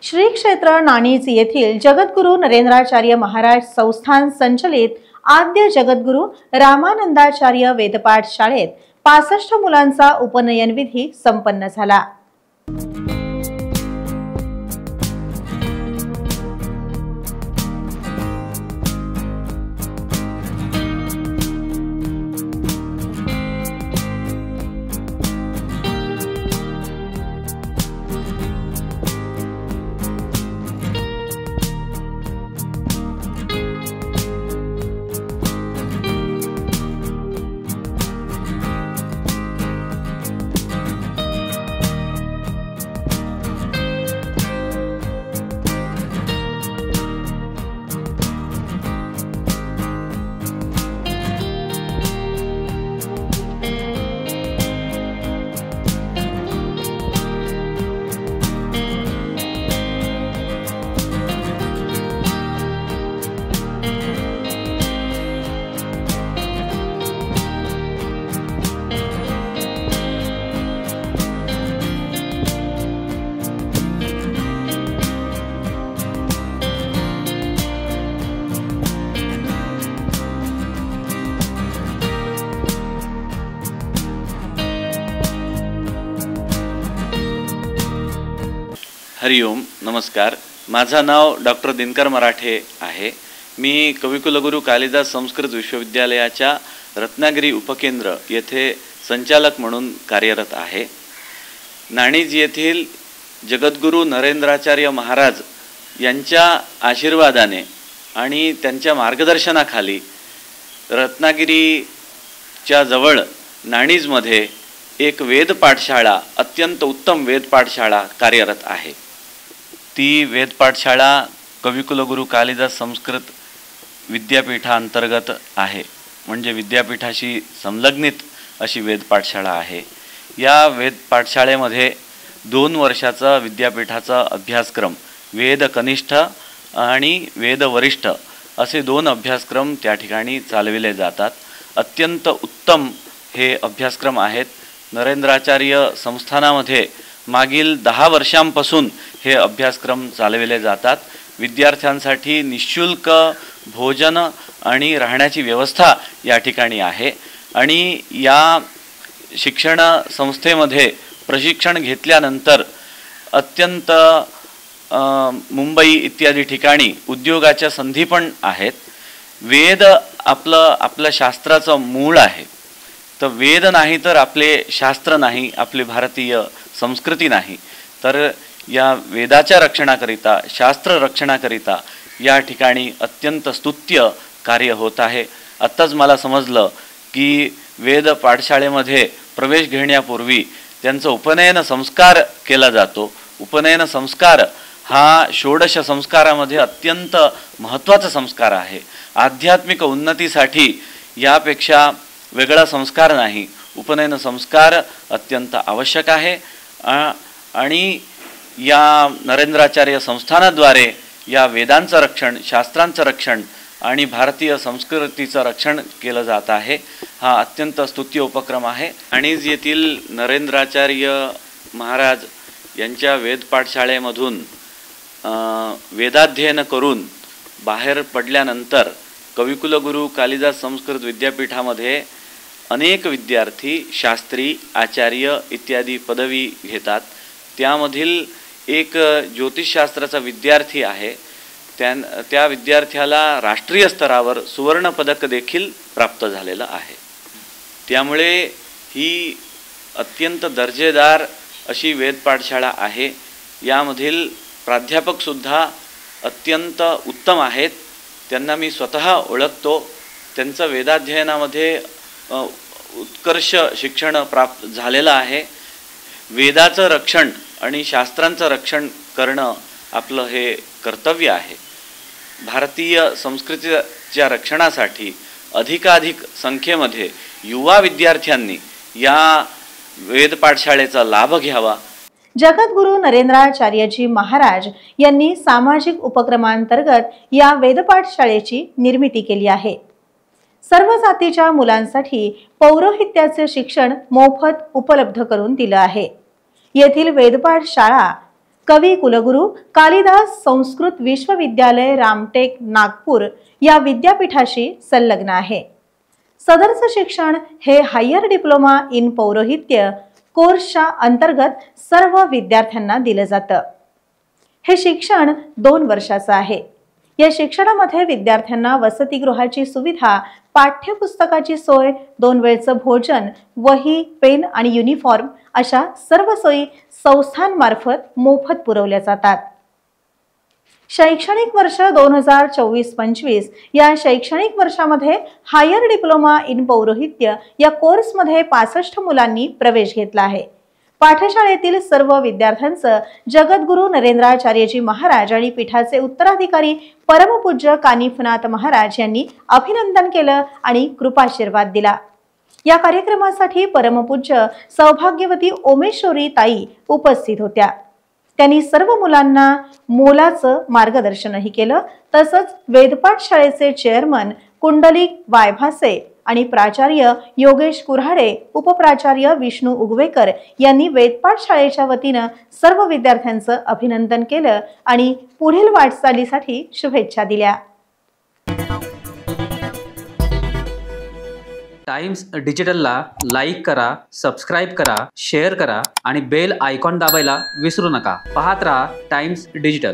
श्री क्षेत्र नाणीज येथील जगद्गुरु नरेंद्राचार्य महाराज संस्थान संचलित आद्य जगद्गुरु रामानंदाचार्य वेदपाठ शाळेत 65 मुलांचा उपनयन विधी संपन्न झाला। हरिओम, नमस्कार। माझा नाव डॉक्टर दिनकर मराठे आहे। मी कविकुलगुरू कालिदास संस्कृत विश्वविद्यालयाच्या रत्नागिरी उपकेंद्र येथे संचालक म्हणून कार्यरत आहे। नाणीज येथील जगद्गुरु नरेंद्राचार्य महाराज यांच्या आशीर्वादाने आणि त्यांच्या मार्गदर्शनाखाली रत्नागिरीच्या जवळ नाणीजमध्ये एक वेद पाठशाळा, अत्यंत उत्तम वेद पाठशाळा कार्यरत आहे। ती वेद पाठशाळा कविकुलगुरू कालिदास संस्कृत विद्यापीठांतर्गत आहे, म्हणजे विद्यापीठाशी संलग्नित अशी वेद पाठशाळा आहे। या वेद पाठशाळेमध्ये 2 वर्षाचा विद्यापीठाचा अभ्यासक्रम, वेद कनिष्ठ आणि वेद वरिष्ठ असे 2 अभ्यासक्रम त्या ठिकाणी चालविले जातात। अत्यंत उत्तम हे अभ्यासक्रम आहेत। नरेंद्राचार्य संस्थानामध्ये मागील 10 वर्षांपासून हे अभ्यासक्रम चालविले जातात। विद्यार्थ्यांसाठी निःशुल्क भोजन आणि राहण्याची व्यवस्था या ठिकाणी आहे आणि या शिक्षण संस्थेमध्ये प्रशिक्षण घेतल्यानंतर अत्यंत मुंबई इत्यादी ठिकाणी उद्योगाच्या संधी पण आहेत। वेद आपलं शास्त्राचं मूळ आहे, तर वेद नाही तर आपले शास्त्र नाही, आपली भारतीय संस्कृती नाही। तर या वेदाच्या रक्षणाकरिता, शास्त्र रक्षणाकरिता या ठिकाणी अत्यंत स्तुत्य कार्य होत आहे। आत्ताच मला समजलं की वेद पाठशाळेमध्ये प्रवेश घेण्यापूर्वी त्यांचा उपनयन संस्कार केला जातो। उपनयन संस्कार हा 16 संस्कारामध्ये अत्यंत महत्त्वाचा संस्कार आहे। आध्यात्मिक उन्नतीसाठी यापेक्षा वेगळा संस्कार नाही। उपनयन संस्कार अत्यंत आवश्यक आहे आणि या नरेंद्राचार्य संस्थानाद्वारे या वेदांचं रक्षण, शास्त्रांचं रक्षण आणि भारतीय संस्कृतीचं रक्षण केलं जात आहे। हा अत्यंत स्तुत्य उपक्रम आहे। नाणीज येथील नरेंद्राचार्य महाराज यांच्या वेद पाठशाळेमधून वेदाध्ययन करून बाहेर पडल्यानंतर कविकुलगुरू कालिदास संस्कृत विद्यापीठामध्ये अनेक विद्यार्थी शास्त्री, आचार्य इत्यादी पदवी घेतात। त्यामधील एक ज्योतिषशास्त्राचा विद्यार्थी आहे, त्या विद्यार्थ्याला राष्ट्रीय स्तरावर सुवर्ण पदक देखील प्राप्त झालेलं आहे। त्यामुळे ही अत्यंत दर्जेदार अशी वेद पाठशाळा आहे। यामधील प्राध्यापकसुद्धा अत्यंत उत्तम आहेत, त्यांना मी स्वतः ओळखतो। त्यांचं वेदाध्ययनामध्ये उत्कर्ष शिक्षण प्राप्त झालेलं आहे। वेदाचं रक्षण आणि शास्त्रांचं रक्षण करणं आपलं हे कर्तव्य आहे। भारतीय संस्कृतीच्या रक्षणासाठी अधिकाधिक संख्येमध्ये युवा विद्यार्थ्यांनी या वेद पाठशाळेचा लाभ घ्यावा। जगद्गुरु नरेंद्राचार्यजी महाराज यांनी सामाजिक उपक्रमांतर्गत या वेदपाठ शाळेची निर्मिती केली आहे। सर्व जातीच्या मुलांसाठी पौरोहित्याचे शिक्षण मोफत उपलब्ध करून दिले आहे। येथील वेदपाठ शाळा कवी कुलगुरू कालिदास संस्कृत विश्वविद्यालय रामटेक नागपूर या विद्यापीठाशी संलग्न आहे। सदरचं शिक्षण हे हायर डिप्लोमा इन पौरोहित्य कोर्सच्या अंतर्गत सर्व विद्यार्थ्यांना दिलं जातं। हे शिक्षण 2 वर्षाचं आहे। या शिक्षणामध्ये विद्यार्थ्यांना वसतिगृहाची सुविधा, पाठ्यपुस्तकाची सोय, 2 वेळचं भोजन, वही, पेन आणि युनिफॉर्म अशा सर्व सोयी संस्थांमार्फत मोफत पुरवल्या जातात। शैक्षणिक वर्ष 2024-25 या शैक्षणिक वर्षामध्ये हायर डिप्लोमा इन पौरोहित्य या कोर्समध्ये 65 मुलांनी प्रवेश घेतला आहे। पाठशाळेतील सर्व विद्यार्थ्यांचं जगद्गुरू नरेंद्राचार्यजी महाराज आणि पीठाचे उत्तराधिकारी परमपूज्य कानिफनाथ महाराज यांनी अभिनंदन केलं आणि कृपाशीर्वाद दिला। या कार्यक्रमासाठी परमपूज्य सौभाग्यवती ओमेश्वरी ताई उपस्थित होत्या। त्यांनी सर्व मुलांना मोलाचं मार्गदर्शनही केलं। तसंच वेदपाठ शाळेचे चेअरमन कुंडलिक वायभासे आणि प्राचार्य योगेश कुऱ्हाडे, उपप्राचार्य विष्णू उगवेकर यांनी वेदपाठ शाळेच्या वतीनं सर्व विद्यार्थ्यांचं अभिनंदन केलं आणि पुढील वाटचालीसाठी शुभेच्छा दिल्या। टाइम्स डिजिटलला लाईक करा, सबस्क्राइब करा, शेअर करा आणि बेल आयकॉन दाबायला विसरू नका। पाहत रहा टाइम्स डिजिटल।